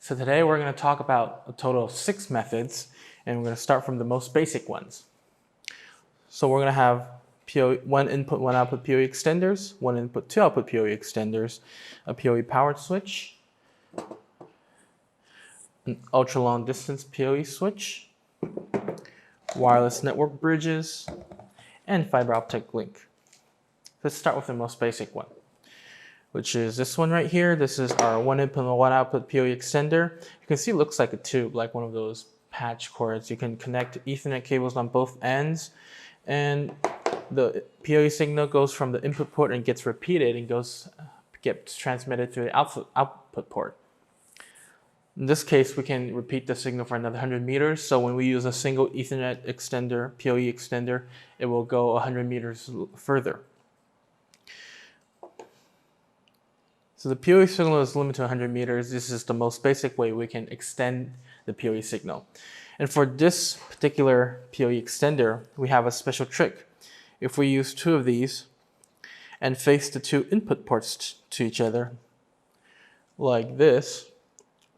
So today we're going to talk about a total of 6 methods, and we're going to start from the most basic ones. So we're going to have one input, one output PoE extenders, one input, two output PoE extenders, a PoE powered switch, an ultra long distance PoE switch, wireless network bridges, and fiber optic link. Let's start with the most basic one, which is this one right here. This is our one input and one output PoE extender. You can see it looks like a tube, like one of those patch cords. You can connect Ethernet cables on both ends, and the PoE signal goes from the input port and gets repeated and gets transmitted through the output port. In this case, we can repeat the signal for another 100 meters. So when we use a single Ethernet extender, PoE extender, it will go 100 meters further. So the PoE signal is limited to 100 meters. This is the most basic way we can extend the PoE signal. And for this particular PoE extender, we have a special trick. If we use 2 of these and face the 2 input ports to each other, like this,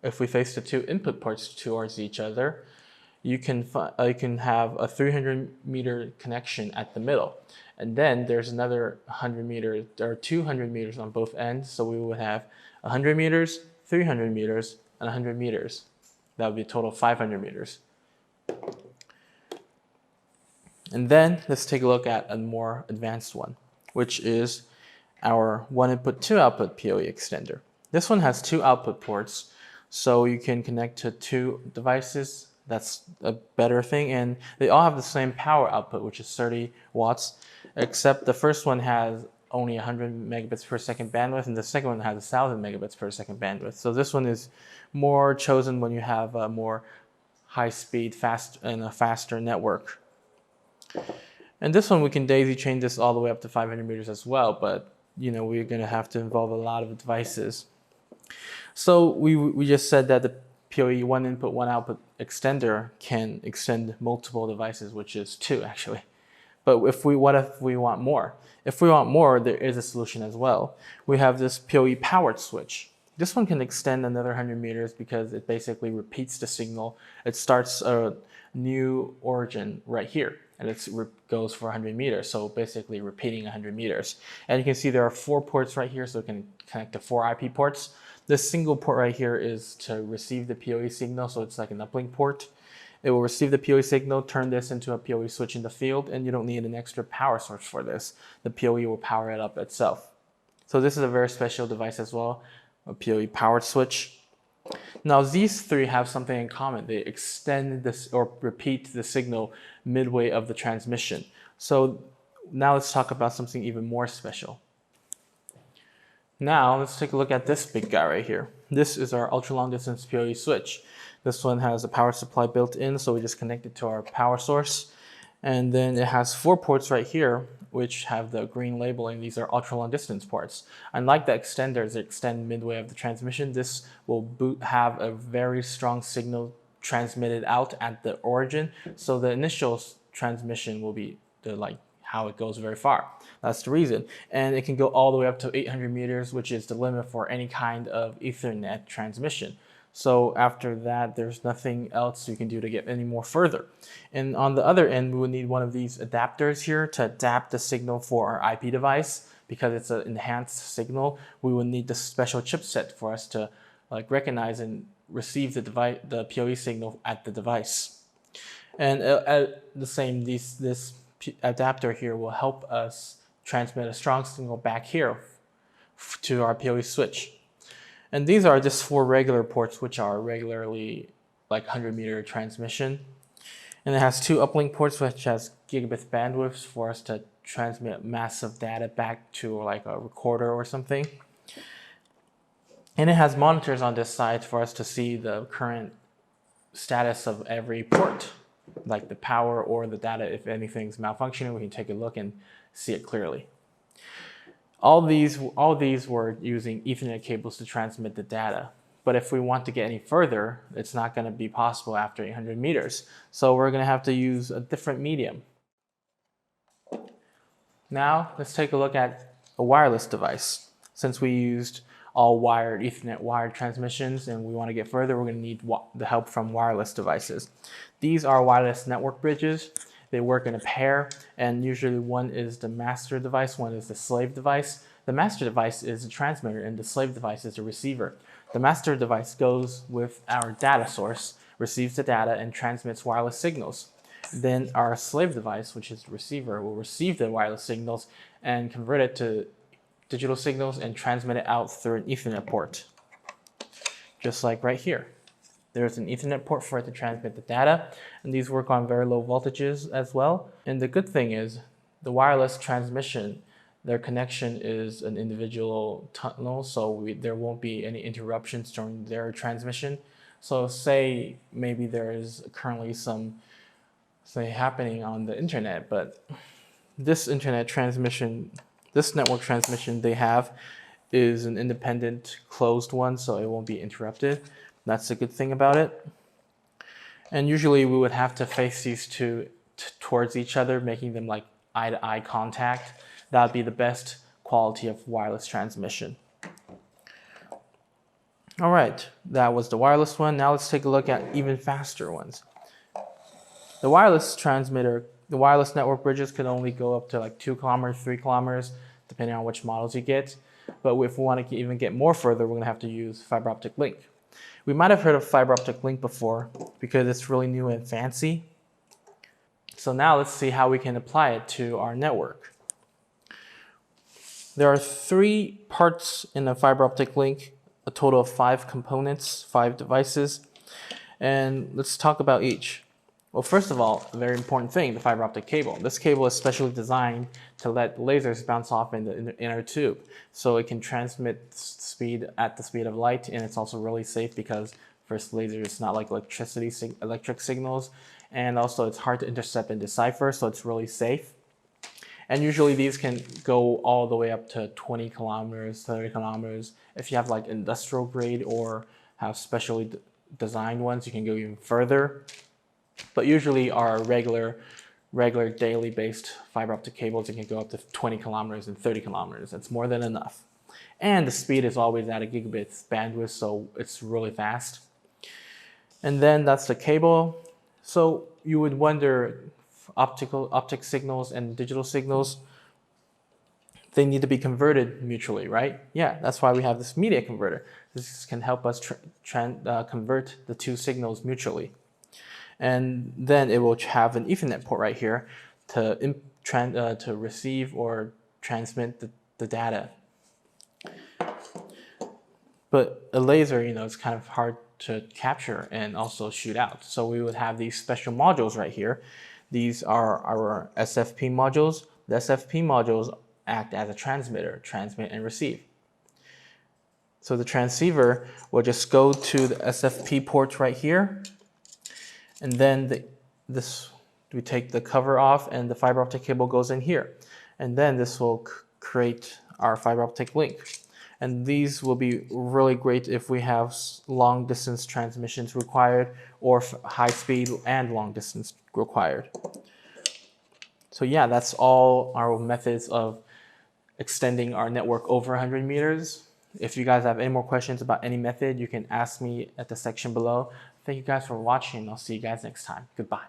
if we face the 2 input ports towards each other, you can have a 300-meter connection at the middle. And then there's another 100 meters, or 200 meters on both ends. So we would have 100 meters, 300 meters, and 100 meters. That would be a total of 500 meters. And then let's take a look at a more advanced one, which is our one input, two output PoE extender. This one has 2 output ports, so you can connect to 2 devices. That's a better thing, and they all have the same power output, which is 30 watts, except the first one has only 100 megabits per second bandwidth, and the second one has 1,000 megabits per second bandwidth. So this one is more chosen when you have a more high-speed, a faster network. And this one, we can daisy chain this all the way up to 500 meters as well, but we're going to have to involve a lot of devices. So we just said that the PoE one input, one output extender can extend multiple devices, which is 2 actually. But what if we want more? If we want more, there is a solution as well. We have this PoE powered switch. This one can extend another 100 meters because it basically repeats the signal. It starts a new origin right here, and it goes for 100 meters. So basically repeating 100 meters. And you can see there are 4 ports right here, so it can connect to 4 IP ports. This single port right here is to receive the PoE signal, so it's like an uplink port. It will receive the PoE signal, turn this into a PoE switch in the field, and you don't need an extra power source for this. The PoE will power it up itself. So this is a very special device as well, a PoE powered switch. Now these 3 have something in common. They extend this or repeat the signal midway of the transmission. So now let's talk about something even more special. Now let's take a look at this big guy right here. This is our ultra long distance PoE switch. This one has a power supply built in, so we just connect it to our power source. And then it has 4 ports right here, which have the green labeling. These are ultra long distance ports. Unlike the extenders that extend midway of the transmission, this will have a very strong signal transmitted out at the origin. So the initial transmission will be how it goes very far. That's the reason. And it can go all the way up to 800 meters, which is the limit for any kind of Ethernet transmission. So after that, there's nothing else you can do to get any more further. And on the other end, we would need one of these adapters here to adapt the signal for our IP device. Because it's an enhanced signal, we would need the special chipset for us to recognize and receive the PoE signal at the device. And this adapter here will help us transmit a strong signal back here to our PoE switch. And these are just 4 regular ports, which are regularly 100-meter transmission. And it has 2 uplink ports, which has gigabit bandwidths for us to transmit massive data back to a recorder or something. And it has monitors on this side for us to see the current status of every port, like the power or the data. If anything's malfunctioning, we can take a look and see it clearly. All these were using Ethernet cables to transmit the data. But if we want to get any further, it's not going to be possible after 800 meters. So we're going to have to use a different medium. Now let's take a look at a wireless device. Since we used all wired, Ethernet wired transmissions, and we want to get further, we're going to need the help from wireless devices. These are wireless network bridges. They work in a pair, and usually one is the master device, one is the slave device. The master device is the transmitter, and the slave device is the receiver. The master device goes with our data source, receives the data, and transmits wireless signals. Then our slave device, which is the receiver, will receive the wireless signals and convert it to digital signals and transmit it out through an Ethernet port. Just like right here. There's an Ethernet port for it to transmit the data, and these work on very low voltages as well. And the good thing is, the wireless transmission, their connection is an individual tunnel, so there won't be any interruptions during their transmission. So say maybe there is currently some, happening on the internet, but this internet transmission, this network transmission they have is an independent closed one, so it won't be interrupted. That's a good thing about it. And usually we would have to face these two towards each other, making them like eye-to-eye contact. That would be the best quality of wireless transmission. All right, that was the wireless one. Now let's take a look at even faster ones. The wireless transmitter, the wireless network bridges could only go up to like 2 kilometers, 3 kilometers, depending on which models you get. But if we want to even get more further, we're going to have to use fiber optic link. We might have heard of fiber optic link before because it's really new and fancy. So now let's see how we can apply it to our network. There are 3 parts in a fiber optic link, a total of 5 components, 5 devices. And let's talk about each. Well, first of all, a very important thing, the fiber optic cable. This cable is specially designed to let lasers bounce off in the inner tube. So it can transmit speed at the speed of light, and it's also really safe because first, laser is not like electric signals, and also it's hard to intercept and decipher, so it's really safe. And usually these can go all the way up to 20 kilometers, 30 kilometers. If you have like industrial grade or have specially designed ones, you can go even further. But usually our regular daily based fiber optic cables, it can go up to 20 kilometers and 30 kilometers. That's more than enough. And the speed is always at a gigabit bandwidth, so it's really fast. And then that's the cable. So you would wonder, optic signals and digital signals, they need to be converted mutually, right? Yeah, that's why we have this media converter. This can help us convert the 2 signals mutually. And then it will have an Ethernet port right here to receive or transmit the data. But a laser, it's kind of hard to capture and also shoot out. So we would have these special modules right here. These are our SFP modules. The SFP modules act as a transmitter, transmit and receive. So the transceiver will just go to the SFP port right here. And then we take the cover off and the fiber optic cable goes in here. And then this will create our fiber optic link. And these will be really great if we have long distance transmissions required or high speed and long distance required. So yeah, that's all our methods of extending our network over 100 meters. If you guys have any more questions about any method, you can ask me at the section below. Thank you guys for watching. I'll see you guys next time. Goodbye.